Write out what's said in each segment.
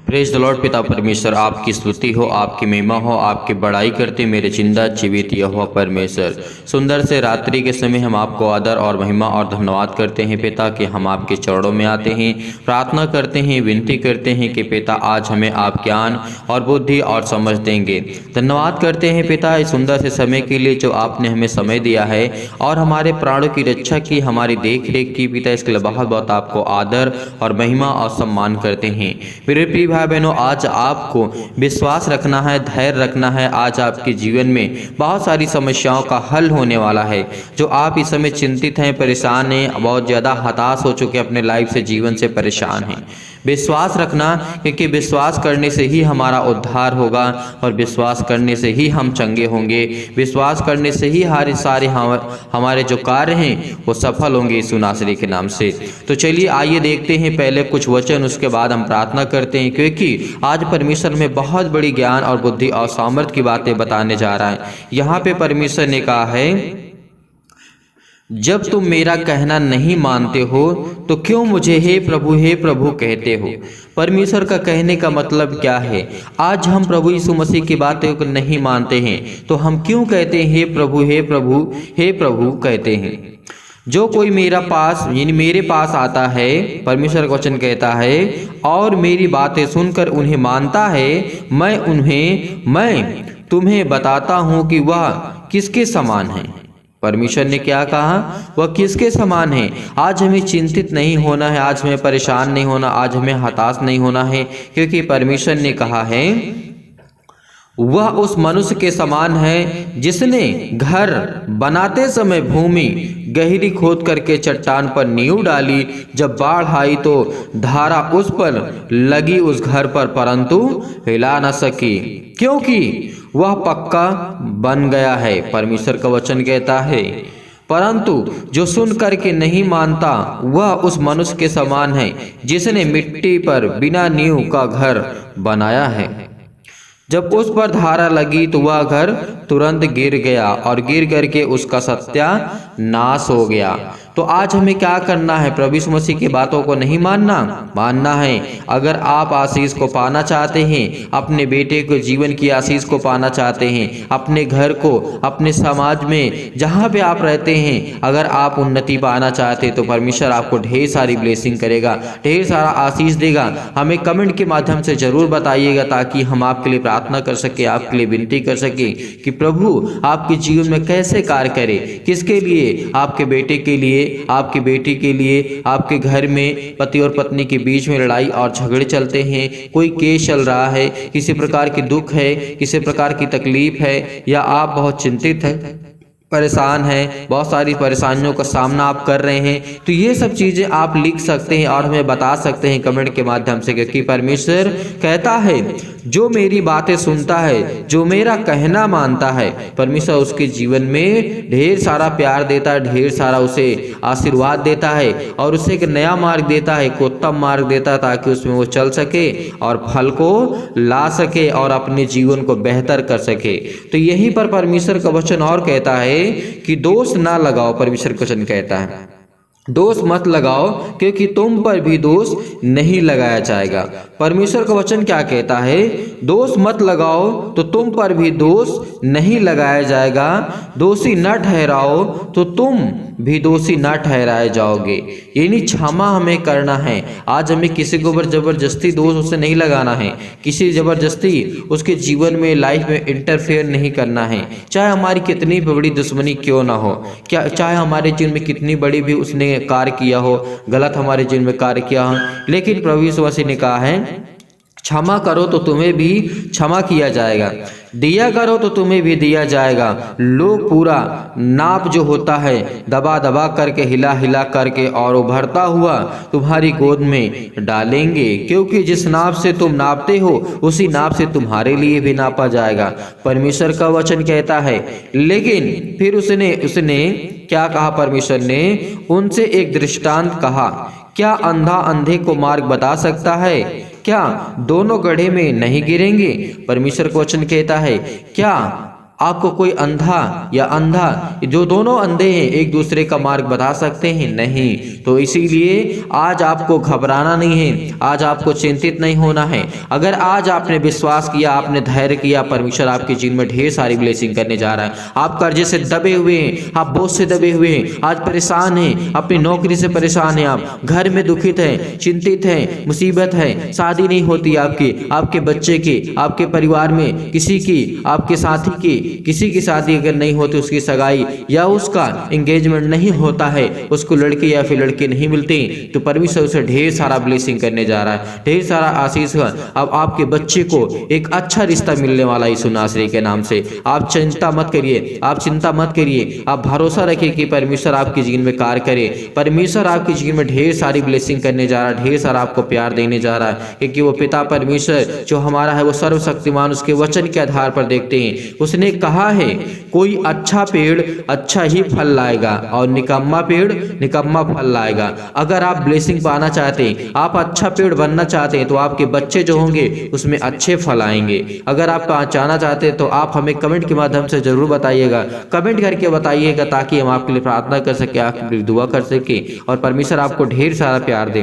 Praise the Lord. पिता परमेश्वर आपकी स्तुति हो, आपकी महिमा हो, आपकी बड़ाई करते मेरे जिंदा जीवित यहोवा परमेश्वर। सुंदर से रात्रि के समय हम आपको आदर और महिमा और धन्यवाद करते हैं पिता कि हम आपके चरणों में आते हैं, प्रार्थना करते हैं, विनती करते हैं कि पिता आज हमें आप ज्ञान और बुद्धि और समझ देंगे। धन्यवाद करते हैं पिता इस सुंदर से समय के लिए जो आपने हमें समय दिया है और हमारे प्राणों की रक्षा की, हमारी देख रेख की पिता, इसके लिए बहुत बहुत आपको आदर और महिमा और सम्मान करते हैं। मेरे प्रिय भाई बहनों, आज आपको विश्वास रखना है, धैर्य रखना है। आज आपके जीवन में बहुत सारी समस्याओं का हल होने वाला है। जो आप इस समय चिंतित हैं, परेशान हैं, बहुत ज़्यादा हताश हो चुके अपने लाइफ से, जीवन से परेशान हैं, विश्वास रखना, क्योंकि विश्वास करने से ही हमारा उद्धार होगा और विश्वास करने से ही हम चंगे होंगे। विश्वास करने से ही सारे हमारे जो कार्य हैं वो सफल होंगे यीशु नासरी के नाम से। तो चलिए आइए देखते हैं पहले कुछ वचन, उसके बाद हम प्रार्थना करते हैं, क्योंकि आज परमेश्वर में बहुत बड़ी ज्ञान और बुद्धि और सामर्थ्य की बातें बताने जा रहा है। यहाँ पे परमेश्वर ने कहा है, जब तुम मेरा कहना नहीं मानते हो तो क्यों मुझे हे प्रभु कहते हो। परमेश्वर का कहने का मतलब क्या है? आज हम प्रभु यीशु मसीह की बातों को नहीं मानते हैं तो हम क्यों कहते हैं हे प्रभु कहते हैं। जो कोई मेरे पास आता है, परमेश्वर का वचन कहता है, और मेरी बातें सुनकर उन्हें मानता है, मैं तुम्हें बताता हूँ कि वह किसके समान है। परमेश्वर ने क्या कहा? वह किसके समान है। आज हमें चिंतित नहीं होना है, आज हमें परेशान नहीं होना, आज हमें हताश नहीं होना है, क्योंकि परमेश्वर ने कहा है वह उस मनुष्य के समान है जिसने घर बनाते समय भूमि गहरी खोद करके चट्टान पर नींव डाली। जब बाढ़ आई तो धारा उस पर लगी, उस घर पर, परंतु हिला न सकी, क्योंकि वह पक्का बन गया है। परमेश्वर का वचन कहता है, परंतु जो सुन करके नहीं मानता वह उस मनुष्य के समान है जिसने मिट्टी पर बिना नींव का घर बनाया है। जब उस पर धारा लगी तो वह घर तुरंत गिर गया और गिर करके उसका सत्यानाश हो गया। तो आज हमें क्या करना है? प्रभु यीशु मसीह की बातों को नहीं मानना है। अगर आप आशीष को पाना चाहते हैं, अपने बेटे को जीवन की आशीष को पाना चाहते हैं, अपने घर को, अपने समाज में जहाँ पे आप रहते हैं, अगर आप उन्नति पाना चाहते हैं तो परमेश्वर आपको ढेर सारी ब्लेसिंग करेगा, ढेर सारा आशीष देगा। हमें कमेंट के माध्यम से जरूर बताइएगा ताकि हम आपके लिए प्रार्थना कर सके, आपके लिए विनती कर सके कि प्रभु आपके जीवन में कैसे कार्य करे, किसके लिए, आपके बेटे के लिए, आपकी बेटी के लिए। आपके घर में पति और पत्नी के बीच में लड़ाई और झगड़े चलते हैं, कोई केस चल रहा है, किसी प्रकार की दुख है, किसी प्रकार की तकलीफ है, या आप बहुत चिंतित हैं, परेशान है, बहुत सारी परेशानियों का सामना आप कर रहे हैं, तो ये सब चीज़ें आप लिख सकते हैं और हमें बता सकते हैं कमेंट के माध्यम से, क्योंकि परमेश्वर कहता है जो मेरी बातें सुनता है, जो मेरा कहना मानता है, परमेश्वर उसके जीवन में ढेर सारा प्यार देता है, ढेर सारा उसे आशीर्वाद देता है और उसे एक नया मार्ग देता है, एक उत्तम मार्ग देता है, ताकि उसमें वो चल सके और फल को ला सके और अपने जीवन को बेहतर कर सके। तो यहीं पर परमेश्वर का वचन और कहता है कि दोष ना लगाओ। परमेश्वर का वचन कहता है दोष मत लगाओ, क्योंकि तुम पर भी दोष नहीं लगाया जाएगा। परमेश्वर का वचन क्या कहता है? दोष मत लगाओ तो तुम पर भी दोष नहीं लगाया जाएगा। दोषी न ठहराओ तो तुम भी दोषी न ठहराए जाओगे। यानी क्षमा हमें करना है। आज हमें किसी के ऊपर जबरदस्ती दोष उसे नहीं लगाना है, किसी जबरदस्ती उसके जीवन में, लाइफ में इंटरफेयर नहीं करना है, चाहे हमारी कितनी बड़ी दुश्मनी क्यों ना हो, क्या चाहे हमारे जीवन में कितनी बड़ी भी उसने कार्य किया हो, गलत हमारे जीवन में कार्य किया हो, लेकिन प्रभु यीशु मसीह ने कहा है क्षमा करो तो तुम्हें भी क्षमा किया जाएगा, दिया करो तो तुम्हें भी दिया जाएगा। लोग पूरा नाप जो होता है दबा दबा करके, हिला हिला करके और उभरता हुआ तुम्हारी गोद में डालेंगे, क्योंकि जिस नाप से तुम नापते हो उसी नाप से तुम्हारे लिए भी नापा जाएगा। परमेश्वर का वचन कहता है। लेकिन फिर उसने क्या कहा? परमेश्वर ने उनसे एक दृष्टांत कहा, क्या अंधा अंधे को मार्ग बता सकता है? क्या दोनों गड्ढे में नहीं गिरेंगे? परमेश्वर का वचन कहता है, क्या आपको कोई अंधा या अंधा, जो दोनों अंधे हैं, एक दूसरे का मार्ग बता सकते हैं? नहीं। तो इसीलिए आज आपको घबराना नहीं है, आज आपको चिंतित नहीं होना है। अगर आज आपने विश्वास किया, आपने धैर्य किया, परमेश्वर आपके जीवन में ढेर सारी ब्लेसिंग करने जा रहा है। आप कर्जे से दबे हुए हैं, आप बोझ से दबे हुए हैं, आज परेशान हैं, अपनी नौकरी से परेशान हैं, आप घर में दुखित हैं, चिंतित हैं, मुसीबत है, शादी नहीं होती आपकी, आपके बच्चे की, आपके परिवार में किसी की, आपके साथी की, किसी की शादी अगर नहीं होती, उसकी सगाई या उसका एंगेजमेंट नहीं होता है, उसको लड़की या फिर लड़के नहीं मिलते, तो परमेश्वर उसे ढेर सारा ब्लेसिंग करने जा रहा है, ढेर सारा आशीष। अब आपके बच्चे को एक अच्छा रिश्ता मिलने वाला यीशु नासरी के नाम से। आप चिंता मत करिए, आप चिंता मत करिए, आप भरोसा रखिए कि परमेश्वर आपके जीवन में कार्य करे। परमेश्वर आपके जीवन में ढेर सारी ब्लेसिंग करने जा रहा है, ढेर सारा आपको प्यार देने जा रहा है, क्योंकि वो पिता परमेश्वर जो हमारा है वो सर्वशक्तिमान, उसके वचन के आधार पर देखते हैं। उसने कहा है कोई अच्छा पेड़ अच्छा ही फल लाएगा और निकम्मा पेड़ निकम्मा फल लाएगा। अगर आप ब्लेसिंग पाना चाहते हैं, आप अच्छा पेड़ बनना चाहते हैं, तो आपके बच्चे जो होंगे उसमें अच्छे फल आएंगे। अगर आप चाहना चाहते हैं तो आप हमें कमेंट के माध्यम से जरूर बताइएगा, कमेंट करके बताइएगा, ताकि हम आपके लिए प्रार्थना कर सके, आपके लिए दुआ कर सके और परमेश्वर आपको ढेर सारा प्यार दे।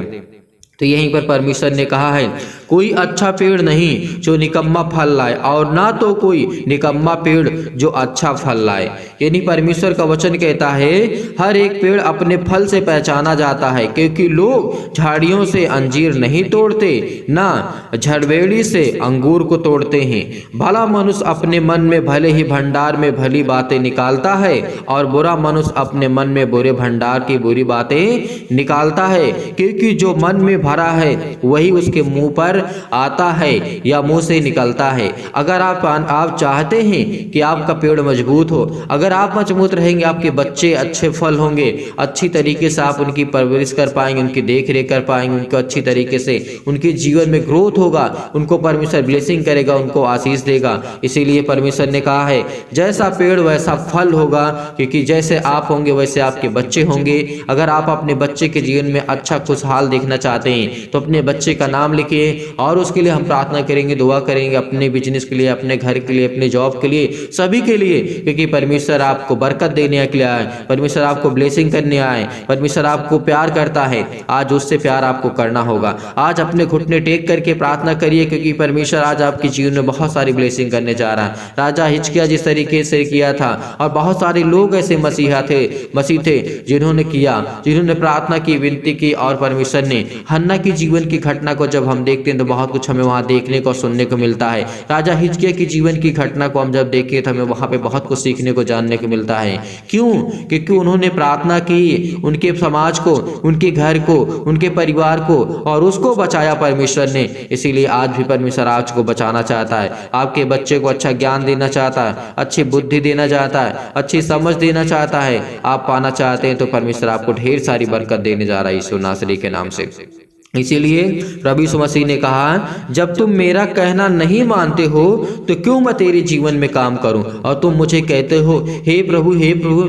तो यहीं पर परमेश्वर ने कहा है कोई अच्छा पेड़ नहीं जो निकम्मा फल लाए, और ना तो कोई निकम्मा पेड़ जो अच्छा फल लाए। यानी परमेश्वर का वचन कहता है हर एक पेड़ अपने फल से पहचाना जाता है, क्योंकि लोग झाड़ियों से अंजीर नहीं तोड़ते, ना झड़बेड़ी से अंगूर को तोड़ते हैं। भला मनुष्य अपने मन में भले ही भंडार में भली बातें निकालता है, और बुरा मनुष्य अपने मन में बुरे भंडार की बुरी बातें निकालता है, क्योंकि जो मन में भरा है वही उसके मुंह पर आता है या मुंह से निकलता है। अगर आप चाहते हैं कि आपका पेड़ मजबूत हो, अगर आप मजबूत रहेंगे, आपके बच्चे अच्छे फल होंगे, अच्छी तरीके से आप उनकी परवरिश कर पाएंगे, उनकी देख रेख कर पाएंगे, उनको अच्छी तरीके से उनके जीवन में ग्रोथ होगा, उनको परमेश्वर ब्लेसिंग करेगा, उनको आशीष देगा। इसीलिए परमेश्वर ने कहा है जैसा पेड़ वैसा फल होगा, क्योंकि जैसे आप होंगे वैसे आपके बच्चे होंगे। अगर आप अपने बच्चे के जीवन में अच्छा खुशहाल देखना चाहते हैं तो अपने बच्चे का नाम लिखिए, और उसके लिए हम प्रार्थना करेंगे, दुआ करेंगे, अपने बिजनेस के लिए, अपने घर के लिए, अपने जॉब के लिए, सभी के लिए, क्योंकि परमेश्वर आपको बरकत देने के लिए आए, परमेश्वर आपको ब्लेसिंग करने आए, परमेश्वर आपको प्यार करता है। आज उससे प्यार आपको करना होगा। आज अपने घुटने टेक करके प्रार्थना करिए, क्योंकि परमेश्वर आज आपके जीवन में बहुत सारी ब्लेसिंग करने जा रहा है। राजा हिजकिय्याह जिस तरीके से किया था, और बहुत सारे लोग ऐसे मसीह थे जिन्होंने प्रार्थना की, विनती की, और परमेश्वर ने हन्ना की जीवन की घटना को जब हम देखते हैं तो बहुत कुछ हमें वहां देखने को सुनने को मिलता है। राजा हिजकिय्याह की जीवन की घटना को हम जब देखें तो हमें वहां पे बहुत कुछ सीखने को, जानने को मिलता है। क्यों? क्योंकि उन्होंने प्रार्थना की, उनके समाज को, उनके घर को, उनके परिवार को, और उसको बचाया परमेश्वर ने। इसीलिए आज भी परमेश्वर आज को बचाना चाहता है, आपके बच्चे को अच्छा ज्ञान देना चाहता है, अच्छी बुद्धि देना चाहता है, अच्छी समझ देना चाहता है। आप पाना चाहते हैं तो परमेश्वर आपको ढेर सारी बरकत देने जा रहा है यीशु नासरी के नाम से। इसीलिए प्रभु यीशु मसीह ने कहा जब तुम मेरा कहना नहीं मानते हो तो क्यों मैं तेरे जीवन में काम करूं, और तुम मुझे कहते हो हे प्रभु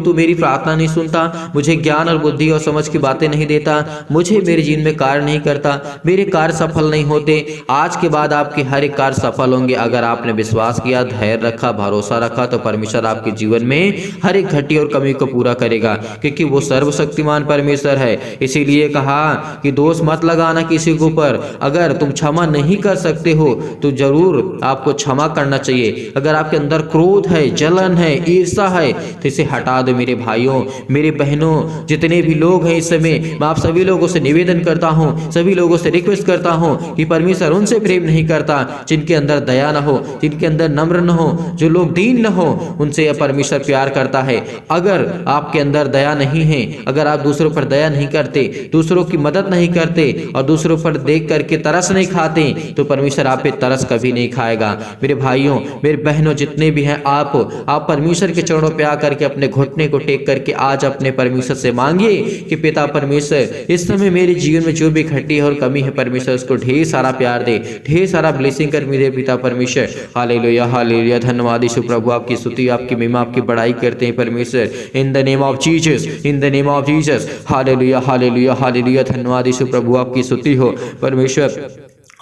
तू मेरी प्रार्थना नहीं सुनता, मुझे ज्ञान और बुद्धि और समझ की बातें नहीं देता, मुझे मेरे जीवन में कार्य नहीं करता, मेरे कार्य सफल नहीं होते। आज के बाद आपके हर एक कार्य सफल होंगे। अगर आपने विश्वास किया, धैर्य रखा, भरोसा रखा, तो परमेश्वर आपके जीवन में हर एक घटी और कमी को पूरा करेगा, क्योंकि वो सर्वशक्तिमान परमेश्वर है। इसीलिए कहा कि दोष मत लगा किसी के ऊपर। अगर तुम क्षमा नहीं कर सकते हो तो जरूर आपको क्षमा करना चाहिए। अगर आपके अंदर क्रोध है, जलन है, ईर्ष्या है, तो इसे हटा दो। मेरे भाइयों, मेरे बहनों, जितने भी लोग हैं इस समय, मैं आप सभी लोगों से निवेदन करता हूं, सभी लोगों से रिक्वेस्ट करता हूं कि परमेश्वर उनसे प्रेम नहीं करता जिनके अंदर दया न हो, जिनके अंदर नम्र न हो, जो लोग दीन न हो, उनसे परमेश्वर प्यार करता है। अगर आपके अंदर दया नहीं है, अगर आप दूसरों पर दया नहीं करते, दूसरों की मदद नहीं करते और दूसरों पर देख करके तरस नहीं खाते, तो परमेश्वर आप पे तरस कभी नहीं खाएगा। मेरे भाइयों, मेरे बहनों, जितने भी हैं, आप परमेश्वर के चरणों पे आकर के अपने घुटने को टेक करके आज अपने परमेश्वर से मांगिए कि पिता परमेश्वर, इस समय मेरे जीवन में जो भी घटी है और कमी है, परमेश्वर उसको ढेर सारा प्यार दे, ढेर सारा ब्लेसिंग कर मेरे पिता परमेश्वर। हालेलुया, हालेलुया, धन्यवाद यीशु प्रभु, आपकी स्तुति, आपकी महिमा, आपकी बड़ाई करते हैं परमेश्वर। इन the name of Jesus, in the name of Jesus. Hallelujah, hallelujah, hallelujah, धन्यवाद यीशु प्रभु, आपकी स्तुति हो परमेश्वर।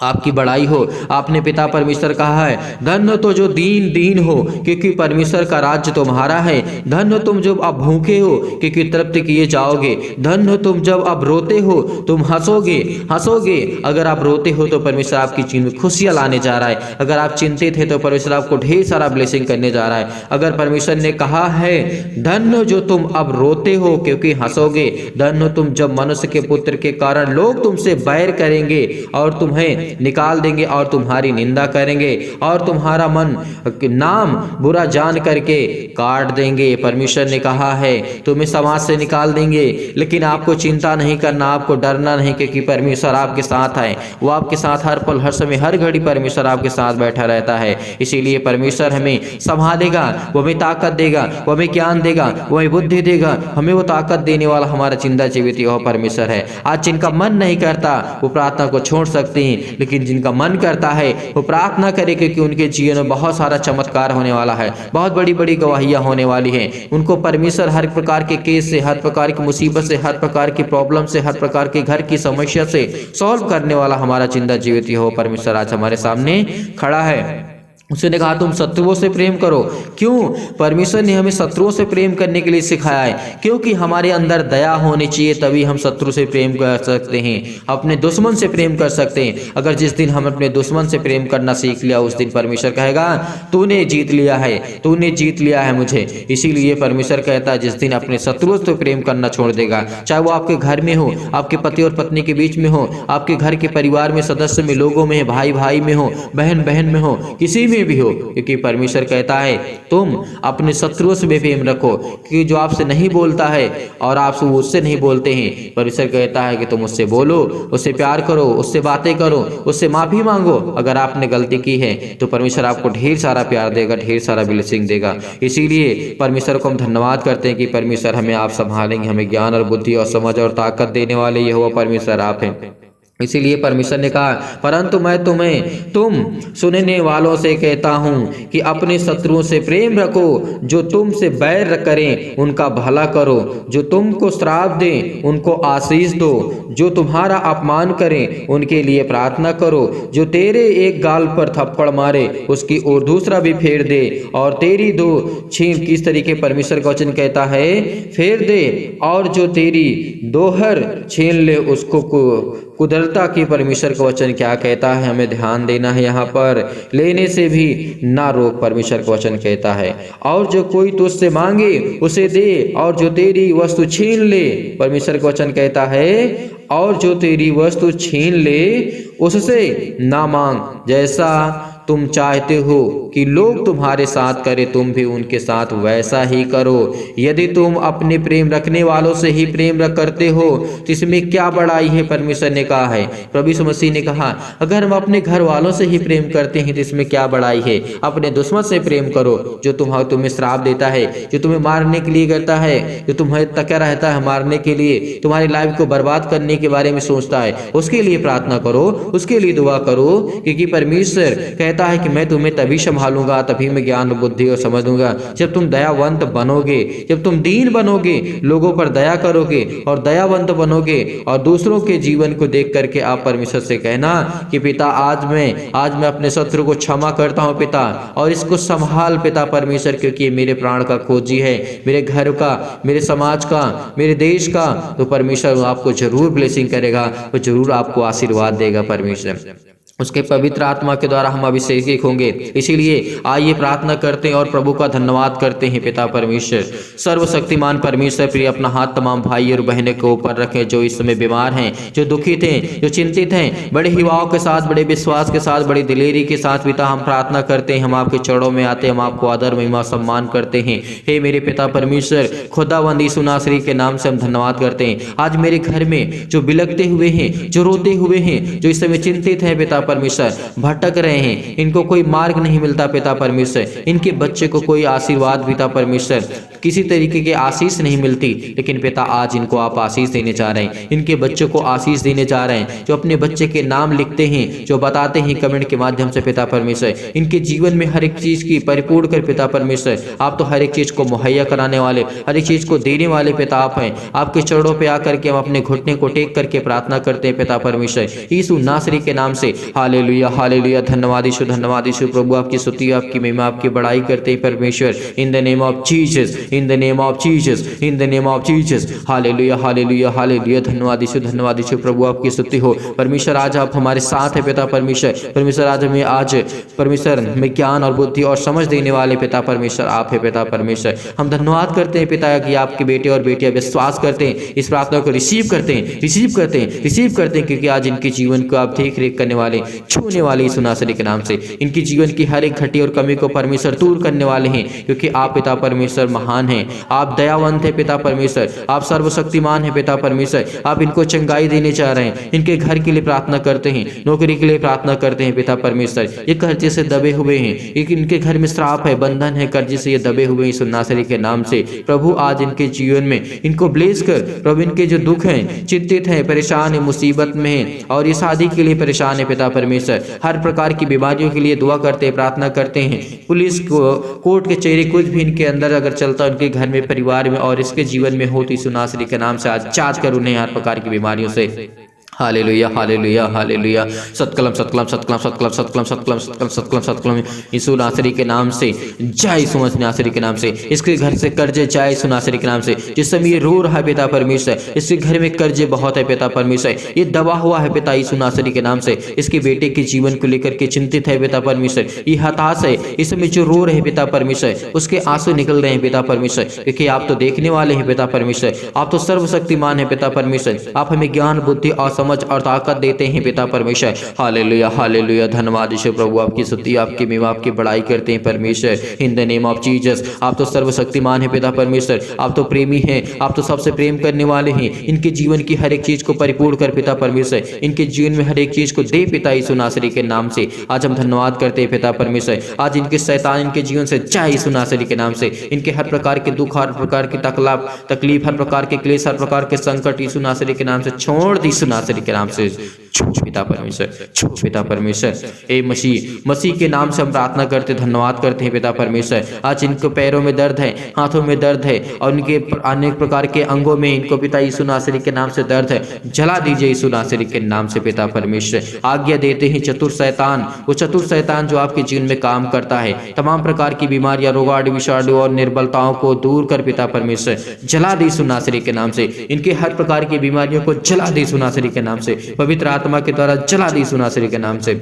आपकी बड़ाई हो। आपने पिता परमेश्वर कहा है, धन्य तो जो दीन हो, क्योंकि परमेश्वर का राज्य तुम्हारा है। धन्य तुम जब अब भूखे हो, क्योंकि तृप्त किए जाओगे। धन्य तुम जब अब रोते हो, तुम हंसोगे। अगर आप रोते हो तो परमेश्वर आपकी जीवन में खुशियां लाने जा रहा है। अगर आप चिंतित है तो परमेश्वर आपको ढेर सारा ब्लेसिंग करने जा रहा है। अगर परमेश्वर ने कहा है, धन्य जो तुम अब रोते हो, क्योंकि हंसोगे। धन्य तुम जब मनुष्य के पुत्र के कारण लोग तुमसे बैर करेंगे और तुम्हें निकाल देंगे और तुम्हारी निंदा करेंगे और तुम्हारा नाम बुरा जान करके काट देंगे। परमेश्वर ने कहा है, तुम्हें समाज से निकाल देंगे, लेकिन आपको चिंता नहीं करना, आपको डरना नहीं, क्योंकि परमेश्वर आपके साथ है। वो आपके साथ हर पल, हर समय, हर घड़ी परमेश्वर आपके साथ बैठा रहता है। इसीलिए परमेश्वर हमें संभालेगा, वो हमें ताकत देगा, वो हमें ज्ञान देगा, वो हमें बुद्धि देगा। हमें वो ताकत देने वाला हमारा जिंदा जीवित यहोवा परमेश्वर है। आज जिनका मन नहीं करता वो प्रार्थना को छोड़ सकते हैं, लेकिन जिनका मन करता है वो प्रार्थना करे, क्योंकि उनके जीवन में बहुत सारा चमत्कार होने वाला है, बहुत बड़ी बड़ी गवाहियां होने वाली हैं। उनको परमेश्वर हर प्रकार के केस से, हर प्रकार की मुसीबत से, हर प्रकार की प्रॉब्लम से, हर प्रकार के घर की समस्या से सॉल्व करने वाला हमारा जिंदा जीवित यहोवा परमेश्वर आज हमारे सामने खड़ा है। उसने कहा, तुम शत्रुओं से प्रेम करो। क्यों? परमेश्वर ने हमें शत्रुओं से प्रेम करने के लिए सिखाया है, क्योंकि हमारे अंदर दया होनी चाहिए, तभी हम शत्रु से प्रेम कर सकते हैं, अपने दुश्मन से प्रेम कर सकते हैं। अगर जिस दिन हम अपने दुश्मन से प्रेम करना सीख लिया, उस दिन परमेश्वर कहेगा, तूने जीत लिया है, तूने जीत लिया है मुझे। इसीलिए परमेश्वर कहता है, जिस दिन अपने शत्रुओं से प्रेम करना छोड़ देगा, चाहे वो आपके घर में हो, आपके पति और पत्नी के बीच में हो, आपके घर के परिवार में, सदस्य में, लोगों में, भाई भाई में हो, बहन बहन में हो, किसी में भी हो, क्योंकि परमेश्वर कहता है, तुम अपने शत्रुओं से भी प्रेम रखो, क्योंकि जो आपसे नहीं बोलता है और आप उससे नहीं बोलते हैं, परमेश्वर कहता है कि तुम उससे बोलो, उससे प्यार करो, उससे बातें करो, उससे माफी मांगो। अगर आपने गलती की है तो परमेश्वर आपको ढेर सारा प्यार देगा, ढेर सारा ब्लेसिंग देगा। इसीलिए परमेश्वर को हम धन्यवाद करते हैं कि परमेश्वर हमें आप संभालेंगे, हमें ज्ञान और बुद्धि और समझ और ताकत देने वाले यहोवा परमेश्वर आप हैं। इसीलिए परमेश्वर ने कहा, परंतु मैं तुम सुनने वालों से कहता हूँ कि अपने शत्रुओं से प्रेम रखो, जो तुमसे बैर करें उनका भला करो, जो तुमको श्राप दें उनको आशीष दो, जो तुम्हारा अपमान करें उनके लिए प्रार्थना करो, जो तेरे एक गाल पर थप्पड़ मारे उसकी ओर दूसरा भी फेर दे, और तेरी दो छीन, किस तरीके परमेश्वर का वचन कहता है, फेर दे, और जो तेरी दोहर छीन ले उसको कुदरता की परमेश्वर का वचन क्या कहता है, हमें ध्यान देना है। यहाँ पर लेने से भी ना रोक, परमेश्वर का वचन कहता है। और जो कोई तुझसे मांगे उसे दे, और जो तेरी वस्तु छीन ले, परमेश्वर का वचन कहता है, और जो तेरी वस्तु छीन ले उससे ना मांग। जैसा तुम चाहते हो कि लोग तुम्हारे साथ करें, तुम भी उनके साथ वैसा ही करो। यदि तुम अपने प्रेम रखने वालों से ही प्रेम करते हो तो इसमें क्या बड़ाई है, परमेश्वर ने कहा है। प्रभु यीशु मसीह ने कहा, अगर हम अपने घर वालों से ही प्रेम करते हैं तो इसमें क्या बड़ाई है। अपने दुश्मन से प्रेम करो, जो तुम्हें श्राप देता है, जो तुम्हें मारने के लिए करता है, जो तुम्हें तका रहता है मारने के लिए, तुम्हारी लाइफ को बर्बाद करने के बारे में सोचता है, उसके लिए प्रार्थना करो, उसके लिए दुआ करो, क्योंकि परमेश्वर कहता है कि मैं तुम्हें तभी संभालूंगा, तभी मैं ज्ञान बुद्धि और समझ दूंगा, जब तुम दयावंत बनोगे, जब तुम दीन बनोगे, लोगों पर दया करोगे और दयावंत बनोगे, और दूसरों के जीवन को देख करके आप परमेश्वर से कहना कि पिता आज मैं अपने शत्रु को क्षमा करता हूं पिता, और इसको संभाल पिता परमेश्वर, क्योंकि ये मेरे प्राण का खोजी है, मेरे घर का, मेरे समाज का, मेरे देश का। तो परमेश्वर आपको जरूर ब्लेसिंग करेगा, वो जरूर आपको आशीर्वाद देगा परमेश्वर। उसके पवित्र आत्मा के द्वारा हम अभिषेकित होंगे। इसीलिए आइए प्रार्थना करते हैं और प्रभु का धन्यवाद करते हैं। पिता परमेश्वर, सर्वशक्तिमान परमेश्वर, प्रिय अपना हाथ तमाम भाई और बहनों के ऊपर रखें जो इस समय बीमार हैं, जो दुखित हैं, जो चिंतित हैं। बड़े हिवाओं के साथ, बड़े विश्वास के साथ, बड़ी दिलेरी के साथ पिता हम प्रार्थना करते हैं। हम आपके चरणों में आते हैं, हम आपको आदर महिमा सम्मान करते हैं। हे मेरे पिता परमेश्वर, खुदावंद यीशु नासरी के नाम से हम धन्यवाद करते हैं। आज मेरे घर में जो बिलखते हुए हैं, जो रोते हुए हैं, जो इस समय चिंतित हैं पिता परमेश्वर, भटक रहे हैं, इनको कोई मार्ग नहीं मिलता पिता परमेश्वर, इनके बच्चे को कोई आशीर्वाद पिता परमेश्वर, किसी तरीके की आशीष नहीं मिलती, लेकिन पिता आज इनको आप आशीष देने जा रहे हैं, इनके बच्चों को आशीष देने जा रहे हैं। जो अपने बच्चे के नाम लिखते हैं, जो बताते हैं कमेंट के माध्यम से पिता परमेश्वर, इनके जीवन में हर एक चीज की परिपूर्ण कर पिता परमेश्वर, आप तो हर एक चीज को मुहैया कराने वाले, हर एक चीज को देने वाले पिता आप हैं। आपके चरणों पे आकर के हम अपने घुटने को टेक करके प्रार्थना करते हैं पिता परमेश्वर, यीशु नासरी के नाम से। हालेलुया हालेलुया, धन्यवाद यीशु प्रभु, आपकी स्तुति, आपकी महिमा, आपकी बड़ाई करते हैं परमेश्वर। इन the name of Jesus, in the name of Jesus, in the name of Jesus. Hallelujah hallelujah hallelujah, धन्यवाद यीशु प्रभु, आपकी स्तुति हो परमेश्वर। आज आप हमारे साथ है पिता परमेश्वर। परमेश्वर आज परमेश्वर में ज्ञान और बुद्धि और समझ देने वाले पिता परमेश्वर आप है पिता परमेश्वर। हम धन्यवाद करते हैं पिता कि आपके बेटे और बेटियां विश्वास करते हैं, इस प्रार्थना को रिसीव करते हैं, क्योंकि आज इनके जीवन को आप देख रेख करने वाले, छूने वाले यीशु नासरी के नाम से। इनकी जीवन की हर एक घटी और कमी को परमेश्वर दूर करने वाले हैं, क्योंकि आप पिता परमेश्वर महान हैं, आप दयावंत है पिता परमेश्वर, आप सर्वशक्तिमान है पिता परमेश्वर। आप इनको चंगाई देने जा रहे हैं, इनके घर के लिए प्रार्थना करते हैं, नौकरी के लिए प्रार्थना करते हैं पिता परमेश्वर। ये कर्जे से दबे हुए हैं, एक इनके घर में श्राप है, बंधन है, कर्जे से ये दबे हुए यीशु नासरी के नाम से। प्रभु आज इनके जीवन में इनको ब्लेस कर प्रभु, इनके जो दुख हैं, चिंतित हैं, परेशान है, मुसीबत में है और ये शादी के लिए परेशान है पिता परमेश्वर, हर प्रकार की बीमारियों के लिए दुआ करते हैं, प्रार्थना करते हैं। पुलिस को कोर्ट के चेहरे कुछ भी इनके अंदर अगर चलता है, उनके घर में, परिवार में और इसके जीवन में हो तो यीशु नासरी के नाम से आज जांच कर उन्हें हर प्रकार की बीमारियों से। हालेलुया हालेलुया हालेलुया, सत्कलम सत्कलम सत्कलम सत्कलम सत्कलम सत्कलम सत्कलम सत्कलम सत्कलम यीशु नासरी के नाम से। जय यीशु नासरी के नाम से। इसके घर से कर्जे जय यीशु नासरी के नाम से। जिस समय ये रो रहा है पिता परमेश्वर, इसके घर में कर्जे बहुत है पिता परमेश्वर, ये दबा हुआ है पिता यीशु नासरी के नाम से। इसके बेटे के जीवन को लेकर के चिंतित है पिता परमेश्वर, ये हताश है, इस समय जो रो रहे पिता परमेश्वर, उसके आंसू निकल रहे हैं पिता परमेश्वर, क्योंकि आप तो देखने वाले हैं पिता परमेश्वर, आप तो सर्वशक्तिमान है पिता परमेश्वर। आप हमें ज्ञान बुद्धि और समझ और ताकत देते हैं पिता परमेश्वर। हालेलुया हालेलुया, धन्यवाद यीशु प्रभु, आपकी स्तुति, आपकी महिमा, आपकी बड़ाई करते हैं परमेश्वर। इन द नेम ऑफ जीसस, आप तो सर्वशक्तिमान है पिता परमेश्वर, आप तो प्रेमी हैं, आप तो सबसे प्रेम करने वाले हैं। इनके जीवन की हर एक चीज को परिपूर्ण कर पिता परमेश्वर, इनके जीवन में हर एक चीज को दे पिता यीशु नासरी के नाम से। आज हम धन्यवाद करते हैं पिता परमेश्वर। आज इनके शैतान इनके जीवन से जाए यीशु नासरी के नाम से। इनके हर प्रकार के दुख, हर प्रकार की तकलीफ, हर प्रकार के क्लेश, हर प्रकार के संकट यीशु नासरी के नाम से छोड़ दी यीशु नासरी के नाम से। छूट पिता परमेश्वर, छूट पिता परमेश्वर। ए मसीह के नाम से हम प्रार्थना करते, धन्यवाद करते हैं पिता परमेश्वर। आज इनको पैरों में दर्द है, हाथों में दर्द है और इनके अनेक प्रकार के अंगों में इनको पिता यीशु नासरी के नाम से दर्द है, जला दीजिए यीशु नासरी के नाम से पिता परमेश्वर। आज्ञा देते हैं चतुर शैतान, वो चतुर शैतान जो आपके जीवन में काम करता है, तमाम प्रकार की बीमारियां, रोगाणु, विषाणु और निर्बलताओं को दूर कर पिता परमेश्वर, जला दी यीशु नासरी के नाम से। इनके हर प्रकार की बीमारियों को जला दी यीशु नासरी के नाम से, पवित्र आत्मा के द्वारा जला दी यीशु नासरी के नाम से,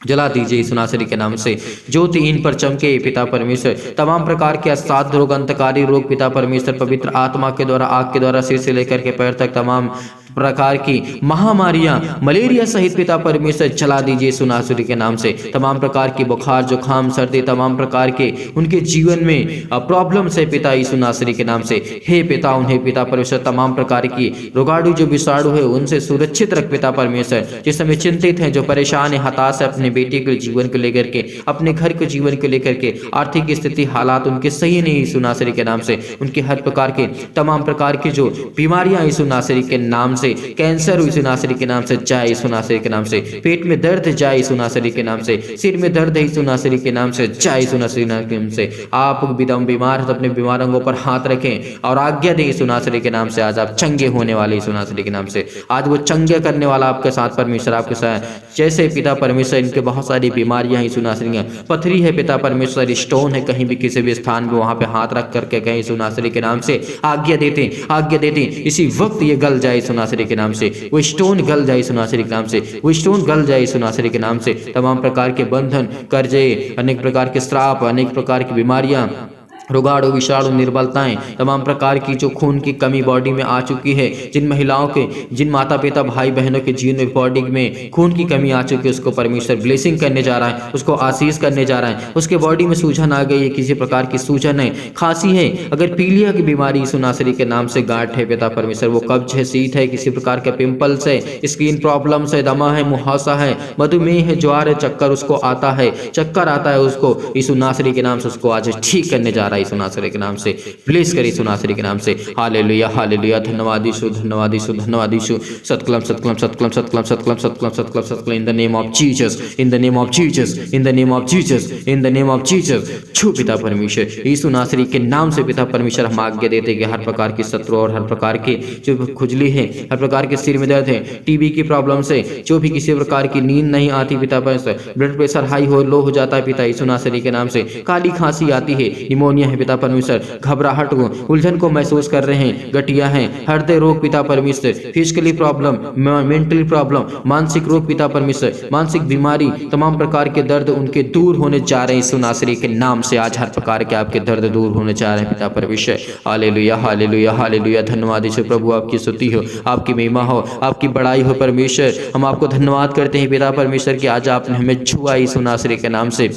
जला दीजिए यीशु नासरी के नाम से। ज्योति इन पर चमके पिता परमेश्वर, तमाम प्रकार के असाध्य रोग, अंतकारी रोग पिता परमेश्वर, पवित्र आत्मा के द्वारा, आग के द्वारा, सिर से लेकर के पैर तक तमाम प्रकार की महामारियां, मलेरिया सहित पिता परमेश्वर जला दीजिए यीशु नासरी के नाम से। तमाम प्रकार की बुखार, जुखाम, सर्दी, तमाम प्रकार के उनके जीवन में प्रॉब्लम से पिता यीशु नासरी के नाम से। हे पिता, उन्हें पिता परमेश्वर तमाम प्रकार की रोगाणु जो विषाणु है उनसे सुरक्षित रख पिता परमेश्वर। जिस समय चिंतित हैं, जो परेशान है, हताश है अपने बेटे के जीवन को लेकर के, अपने घर के जीवन को लेकर के, आर्थिक स्थिति हालात उनके सही नहीं यीशु नासरी के नाम से। उनके हर प्रकार के तमाम प्रकार की जो बीमारियां यीशु नासरी के नाम से, कैंसर यीशु नासरी के नाम से जाए यीशु नासरी के नाम से। पेट में दर्द जाए यीशु नासरी के नाम से। सिर में दर्द है यीशु नासरी के नाम से, जाए यीशु नासरी के नाम से। आप बीमार हैं तो अपने बीमार अंगों पर हाथ रखें और आज्ञा दें यीशु नासरी के नाम से। आज आप चंगे होने वाले यीशु नासरी के नाम से। आज वो चंगे करने वाला आपके साथ परमेश्वर, आपके साथ। जैसे पिता परमेश्वर इनके बहुत सारी बीमारियां हैं यीशु नासरी, पथरी है पिता परमेश्वर, स्टोन है कहीं भी किसी भी स्थान में, वहां पे हाथ रख करके कहें यीशु नासरी के नाम से। आज्ञा देते, आज्ञा देते, इसी वक्त ये गल जाए यीशु नासरी के नाम से। वो स्टोन गल जाए यीशु नासरी के नाम से, वो स्टोन गल जाए यीशु नासरी के नाम से। तमाम प्रकार के बंधन, कर्जे, अनेक प्रकार के श्राप, अनेक प्रकार की बीमारियां, रोगाणु, विषाणु, निर्बलताएं, तमाम प्रकार की जो खून की कमी बॉडी में आ चुकी है, जिन महिलाओं के, जिन माता पिता भाई बहनों के जीवन में बॉडी में खून की कमी आ चुकी है, उसको परमेश्वर ब्लेसिंग करने जा रहा है, उसको आशीष करने जा रहा है। उसके बॉडी में सूजन आ गई है, किसी प्रकार की सूजन है, खांसी है, अगर पीलिया की बीमारी यीशु नासरी के नाम से, गांठ है पिता परमेश्वर, वो कब्ज है, शीत है, किसी प्रकार के पिंपल्स है, स्किन प्रॉब्लम्स है, दमा है, मुहासा है, मधुमेह है, ज्वार है, चक्कर उसको आता है, चक्कर आता है उसको, यीशु नासरी के नाम से उसको आज ठीक करने जा रहा है। रहा है यीशु नासरी के नाम से। ब्लेस करे यीशु नासरी के नाम से। Hallelujah hallelujah. धन्यवाद यीशु, धन्यवाद यीशु, धन्यवाद यीशु। सतकलम सतकलम सतकलम सतकलम सतकलम सतकलम सतकलम सतकलम। In the name of Jesus, in the name of Jesus, in the name of Jesus, in the name of Jesus. छू पिता परमेश्वर यीशु नासरी के नाम से पिता परमेश्वर हम आज्ञा देते कि हर प्रकार की शत्रु और हर प्रकार के जो खुजली है, हर प्रकार के सिर में दर्द है, टीबी की प्रॉब्लम से, जो भी किसी प्रकार की नींद नहीं आती पिता परमेश्वर, ब्लड प्रेशर हाई हो लो हो जाता है पिता यीशु नासरी के नाम से, काली खांसी आती है, निमोनिया है पिता परमेश्वर, घबराहट को उलझन को महसूस कर रहे हैं, गठिया है, हृदय रोग पिता परमेश्वर, फिजिकली प्रॉब्लम, मेंटली प्रॉब्लम, मानसिक रोग पिता परमेश्वर, मानसिक बीमारी, तमाम प्रकार के दर्द उनके दूर होने जा रहे हैं यीशु नासरी के नाम से। आज हर प्रकार के आपके दर्द दूर होने जा रहे हैं पिता परमेश्वर। Hallelujah hallelujah hallelujah. धन्यवाद यीशु प्रभु, आपकी स्तुति हो, आपकी महिमा हो, आपकी बड़ाई हो परमेश्वर। हम आपको धन्यवाद करते हैं पिता परमेश्वर कि आज आपने हमें छुआ यीशु नासरी के नाम से।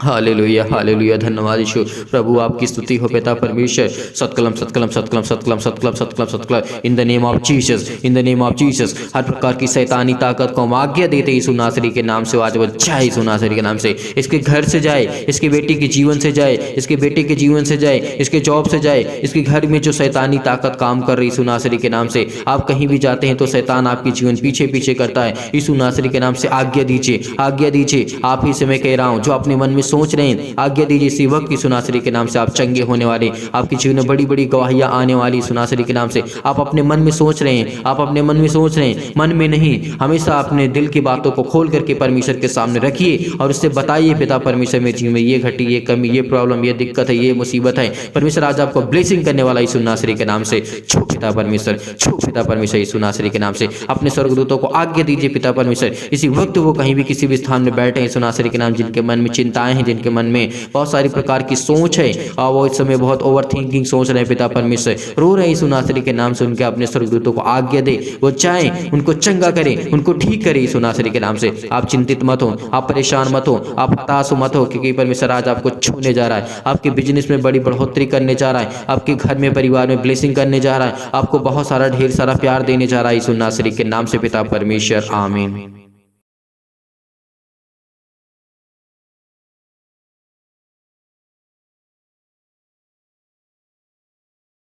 Hallelujah hallelujah. धन्यवाद यीशु प्रभु, आपकी स्तुति हो पिता परमेश्वर। सतकलम सतकलम सतकलम सतकलम सतकलम सतकलम सतकलम। In the name of Jesus, in the name of Jesus. हर प्रकार की शैतानी ताकत को हम आज्ञा देते यीशु नासरी के नाम से। आज वो जाए यीशु नासरी के नाम से, इसके घर से जाए, इसके बेटी के जीवन से जाए, इसके बेटे के जीवन से जाए, इसके जॉब से जाए, इसके घर में जो शैतानी ताकत काम कर रही यीशु नासरी के नाम से। आप कहीं भी जाते हैं तो शैतान आपके जीवन पीछे पीछे करता है, यीशु नासरी के नाम से आज्ञा दीजिए, आज्ञा दीजिए। आप ही से मैं कह रहा हूँ, जो अपने मन में सोच रहे हैं, आज्ञा दीजिए इसी वक्त यीशु नासरी के नाम से आप चंगे होने वाले, आपके जीवन में बड़ी बड़ी गवाहियां आने वाली यीशु नासरी के नाम से। आप अपने मन में सोच रहे हैं, आप अपने मन में सोच रहे हैं, मन में नहीं, हमेशा अपने दिल की बातों को खोल करके परमेश्वर के सामने रखिए और उससे बताइए पिता परमेश्वर मेरे जीवन में ये घटी, ये कमी, ये प्रॉब्लम, ये दिक्कत है, ये मुसीबत है। परमेश्वर आज आपको ब्लेसिंग करने वाला यीशु नासरी के नाम से। छू पिता परमेश्वर, छू पिता परमेश्वर यीशु नासरी के नाम से। अपने स्वर्गदूतों को आज्ञा दीजिए पिता परमेश्वर, इसी वक्त वो कहीं भी किसी भी स्थान में बैठे यीशु नासरी के नाम, जिनके मन में चिंताएं हैं, जिनके मन में बहुत सारी प्रकार की सोच है और वो इस समय बहुत ओवर थिंकिंग सोच रहे हैं पिता परमेश्वर, रो रहे हैं यीशु नासरी के नाम से। उनके अपने स्वर्गदूतों को आज्ञा दे, वो चाहें उनको चंगा करे, उनको ठीक करे यीशु नासरी के नाम से। आप चिंतित मत हो, आप परेशान मत हो, आप हताश मत हो, क्योंकि परमेश्वर आज आपको छूने जा रहा है, आपके बिजनेस में बड़ी बढ़ोतरी करने जा रहा है, आपके घर में परिवार में ब्लेसिंग करने जा रहा है, आपको बहुत सारा ढेर सारा प्यार देने जा रहा है यीशु नासरी के नाम से पिता परमेश्वर। आमीन।